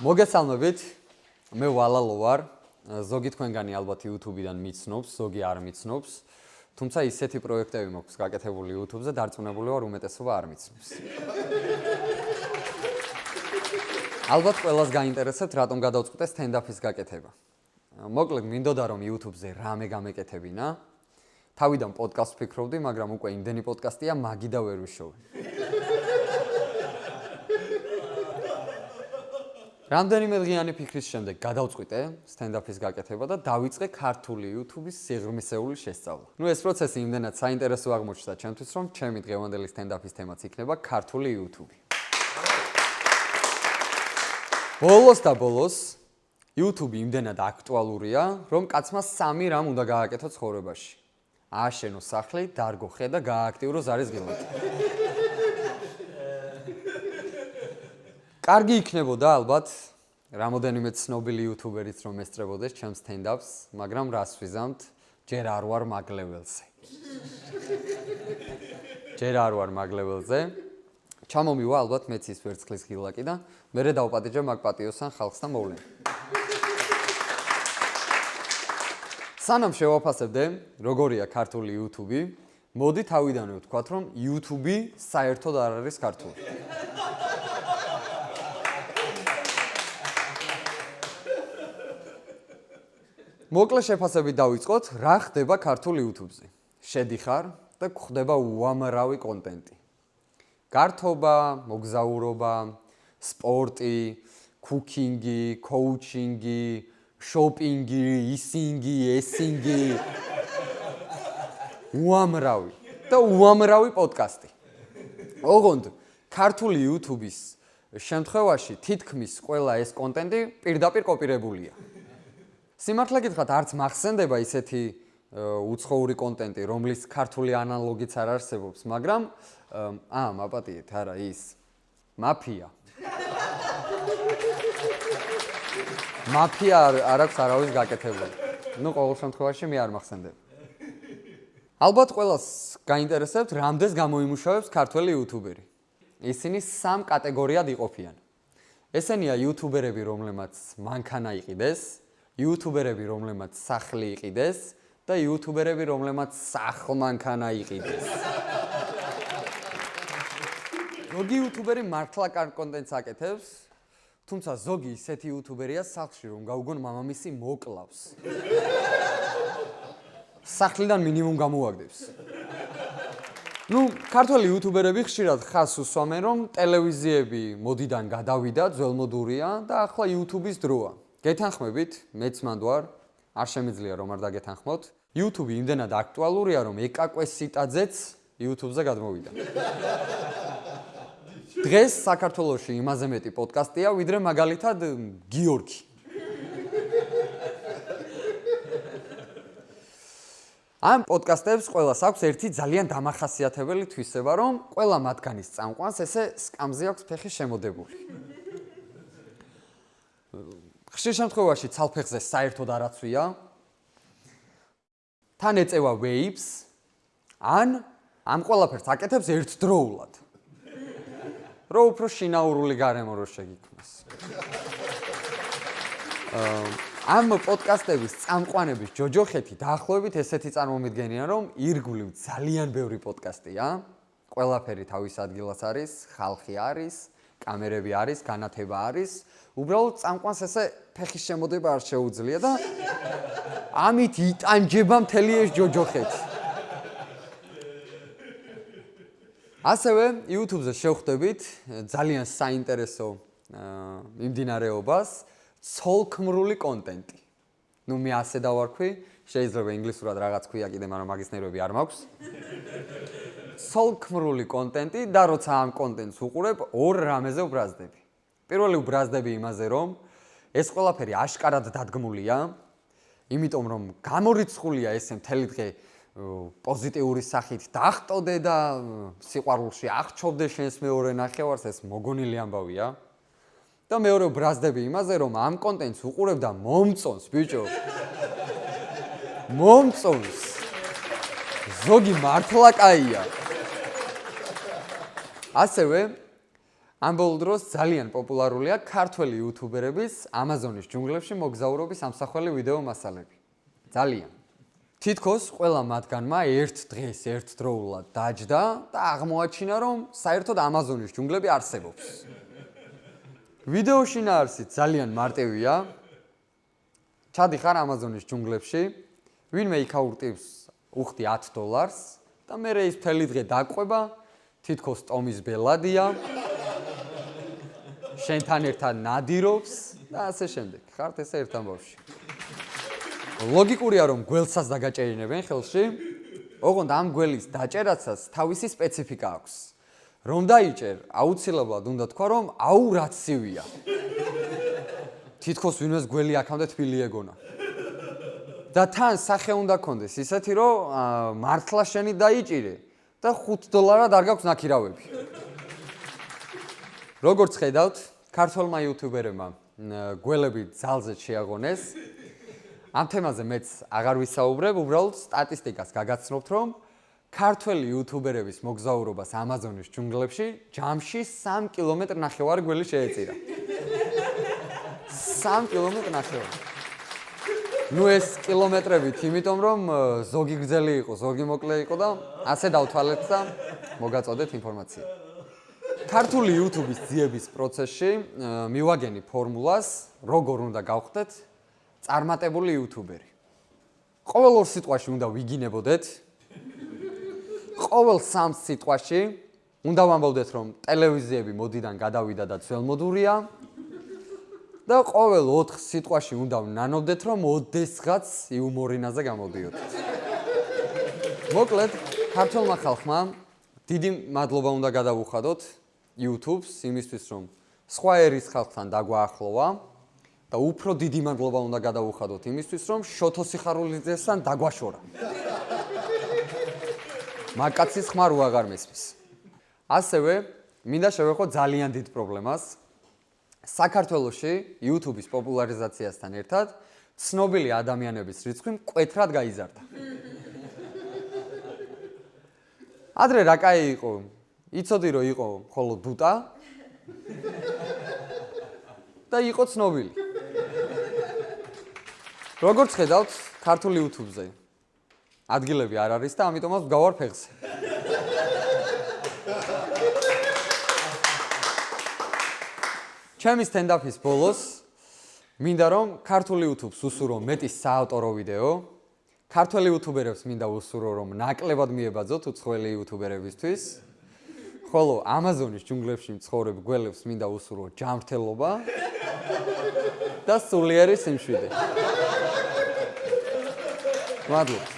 მოგესალმებით, მე ვალალო ვარ. ზოგი თქვენგანი ალბათ YouTube-დან მიცნობს, ზოგი არ მიცნობს. თუმცა ისეთი პროექტები მაქვს გაკეთებული YouTube-ზე, დარწმუნებული ვარ, უმეტესობა არ მიცნობს. ალბათ ყველას გაინტერესებთ, რატომ გადავწყვიტე stand-up-ის გაკეთება. მოკლედ, მინდოდა რომ YouTube-ზე რამე გამეკეთებინა. თავიდან პოდკასტს ვფიქრობდი, მაგრამ უკვე იმდენი პოდკასტია, მაგი და ვერ ვიშოვე. რამდენიმე დღიანი ფიქრის შემდეგ გადავწყვიტე stand-up-ის გაკეთება და დავიწყე ქართული YouTube-ის სიღრმისეული შესწავლა. ეს პროცესი იმდენად საინტერესო აღმოჩნდა ჩემთვის, რომ ჩემი დღევანდელი stand-up-ის თემაც იქნება ქართული YouTube. ბოლოს და ბოლოს YouTube იმდენად აქტუალურია, რომ კაცმა 3 რამ უნდა გააკეთო ცხოვრებაში. ააშენო სახლი, დარგო ხე და გაააქტიურო ზარის გემოთი. კარგი იქნებოდა ალბათ რამოდენიმე ცნობილი YouTuber-იც რომ ესწრებოდეს ჩემს stand-up-ს, მაგრამ რას ვიზამთ, ჯერ არ ვარ მაგ ლეველზე. ჯერ არ ვარ მაგ ლეველზე. ჩამომივა ალბათ მეც ის ვერცხლის ღილაკი და მერე დავპატიჟე მაგ პატიოსან ხალხს და მოვლენ. სანამ შევაფასებდე, როგორია ქართული YouTube, მოდი თავიდანვე ვთქვათ, რომ YouTube საერთოდ არ არის ქართული. მოკლე შეფასებით დავიწყოთ, რა ხდება ქართულ YouTube-ზე. შედიხარ და გვხდება უამრავი კონტენტი. გართობა, მოგზაურობა, სპორტი, კუკინგი, კოუჩინგი, შოპინგი, ისინგი, ესინგი. უამრავი და უამრავი პოდკასტი. ოღონდ ქართული YouTube-ის შემთხვევაში თითქმის ყველა ეს კონტენტი პირდაპირ კოპირებულია. სიმართლე გითხრათ, არც მახსენდება ისეთი უცხოური კონტენტი, რომლის ქართული ანალოგიც არ არსებობს, მაგრამ მაპატიეთ, არა ის. მაფია. მაფია არ აქვს არავის გაკეთებული. ყოველ შემთხვევაში მე არ მახსენდება. ალბათ ყველას გაინტერესებთ, რამდენს გამოიმუშავებს ქართველი YouTuberi. ისინი 3 კატეგორიად იყოფიან. ესენია YouTuberები, რომლებმაც მანქანა იყიდეს, YouTuberები, რომლებმაც სახლი იყიდეს და YouTuberები, რომლებმაც სახლ-მანქანა იყიდეს. ზოგი YouTuberi მართლა კარგ კონტენტს აკეთებს, თუმცა ზოგი ისეთი YouTuberია სახლში, რომ გაუგონ მამამისი მოკლავს. სახლიდან მინიმუმ გამოაგდებს. ქართველი YouTuberები ხშირად ხას უსვამენ, რომ ტელევიზიები მოდიდან გადავიდა, ძველმოდურია და ახლა YouTube-ის დროა. გეთანხმებით, მეც მანდ ვარ, არ შემიძლია რომ არ დაგეთანხმოთ. YouTube იმდენად აქტუალურია, რომ ეკაკვე სიტაძეც YouTube-ზე გადმოვიდა. დღეს საქართველოში იმაზე მეტი პოდკასტია, ვიდრე მაგალითად გიორგი. ამ პოდკასტებს ყველას აქვს ერთი ძალიან დამახასიათებელი თვისება, რომ ყველა მათგანის წამყვანს ესე სკამზე აქვს ფეხი შემოდებული. ხშირ შემთხვევაში ცალფეხზე საერთოდ არაცვია. თან ეწევა waves, ან ამ ყველაფერს აკეთებს ერთდროულად. რო უფრო შინაურული გარემო რო შეგიქმნას. ამ პოდკასტების წამყვანების ჯოჯოხეთი დაახლოებით ესეთი წარმომიდგენია, რომ ირგვლივ ძალიან ბევრი პოდკასტია, ყველაფერი თავის ადგილას არის, ხალხი არის, კამერები არის, განათება არის, უბრალოდ წამყვანს ესე ფეხის შემოდება არ შეუძლია და ამით იტანჯება მთელი ეს ჯოჯოხეთი. ასევე YouTube-ზე შევხვდებით ძალიან საინტერესო მიმდინარეობას, ცოლქმრული კონტენტი. მე ასე დავარქვი, შეიძლება ინგლისურად რაღაც ქვია კიდე, მაგრამ მაგის ნერვები არ მაქვს. ცოლქმრული კონტენტი და როცა ამ კონტენტს უყურებ, 2 რამეზე ვბრაზდები. პირველი ვბრაზდები იმაზე, რომ ეს ყველაფერი აშკარად დადგმულია, იმიტომ რომ გამორიცხულია ესე მთელი დღე პოზიტიური სახით დახტოდე და სიყვარულში აღჩობდე შენს მეორე ნახევარს, ეს მოგონილი ამბავია. და მეორე ვბრაზდები იმაზე, რომ ამ კონტენტს უყურებ და მომწონს, ბიჭო. მომწონს. ზოგი მართლა კაია. ასევე ამ ბოლო დროს ძალიან პოპულარულია ქართველი იუთუბერების Amazon-ის ჯუნგლებში მოგზაურობის ამსახველი ვიდეო მასალები. ძალიან. თითქოს ყველა მათგანმა ერთ დღეს ერთდროულად დაჯდა და აღმოაჩინა, რომ საერთოდ Amazon-ის ჯუნგლები არსებობს. ვიდეო შინაარსიც ძალიან მარტივია. ჩადიხარ Amazon-ის ჯუნგლებში, ვინმე იქაურტივს უხდი $10 და მერე ის მთელი დღე დაყვება, თითქოს ტომის ბელადია, შენთან ერთად ნადირობს და ასე შემდეგ. ხართ ესე ერთ ამბავში. ლოგიკურია, რომ გველსაც დაგაჭერინებენ ხელში, ოღონდ ამ გველის დაჭერაცაც თავისი სპეციფიკა აქვს. რომ დაიჭერ, აუცილებლად უნდა თქვა, რომ აუ რა ცივია. თითქოს ვინმეს გველი აქამდე თბილი ეგონა. და თან სახე უნდა კონდეს ისეთი, რომ მართლა შენი დაიჭირე და $5 არ გაქვს ნაქირავები. როგორც ხედავთ, ქართველმა იუთუბერებმა გველები ძალზედ შეაგონეს. ამ თემაზე მეც აღარ ვისაუბრებ, უბრალოდ სტატისტიკას გაგაცნობთ, რომ ქართველი იუთუბერების მოგზაურობას Amazon-ის ჯუნგლებში ჯამში 3 კილომეტრ-ნახევარი გველი შეეწირა. 3 კილომეტრ-ნახევარი. ნუ ეს კილომეტრებით, იმიტომ რომ ზოგი გრძელი იყო, ზოგი მოკლე იყო და ასე დავთვალეთ და მოგაწოდეთ ინფორმაცია. ქართული YouTube-ის ძიების პროცესში მივაგენი ფორმულას, როგორ უნდა გავხდეთ წარმატებული იუთუბერი. ყოველ ორ სიტყვაში უნდა ვიგინებოდეთ. ყოველ 3 სიტყვაში უნდა ვამბობდეთ, რომ ტელევიზიები მოდიდან გადავიდა და ძველმოდურია. და ყოველ 4 სიტყვაში უნდა ვნანობდეთ, რომ ოდესღაც იუმორინაზე გამოდიოდეთ. მოკლედ, ქართველმა ხალხმა დიდი მადლობა უნდა გადავუხადოთ YouTube-ს იმისთვის, რომ სხვა ერის ხალხთან დაგვაახლოვა და უფრო დიდი მადლობა უნდა გადავუხადოთ იმისთვის, რომ შოთო სიხარულიძესთან დაგვაშორა. მაკაცის ხმა რო აღარ მესმის. ასევე მინდა შევეხო ძალიან დიდ პრობლემას. საქართველოში YouTube-ის პოპულარიზაციასთან ერთად ცნობილი ადამიანების რიცხვი მკვეთრად გაიზარდა. ადრე რა კაი იყო? იცოდი რომ იყო მხოლოდ დუტა და იყო ცნობილი. როგორც ხედავთ, ქართული YouTube-ზე ადგილები არ არის და ამიტომაც ვგავარ ფეხზე. ჩემი სტენდაფის ბოლოს მინდა რომ ქართული YouTube-ს უსურო მეტი საავტორო ვიდეო, ქართველი იუთუბერებს მინდა უსურო რომ ნაკლებად მიებაძოთ უცხოელი იუთუბერებისთვის, ხოლო Amazon-ის ჯუნგლებში მცხოვრებ გველებს მინდა უსურო ჯანმრთელობა და სულიერი სიმშვიდე. მადლობა.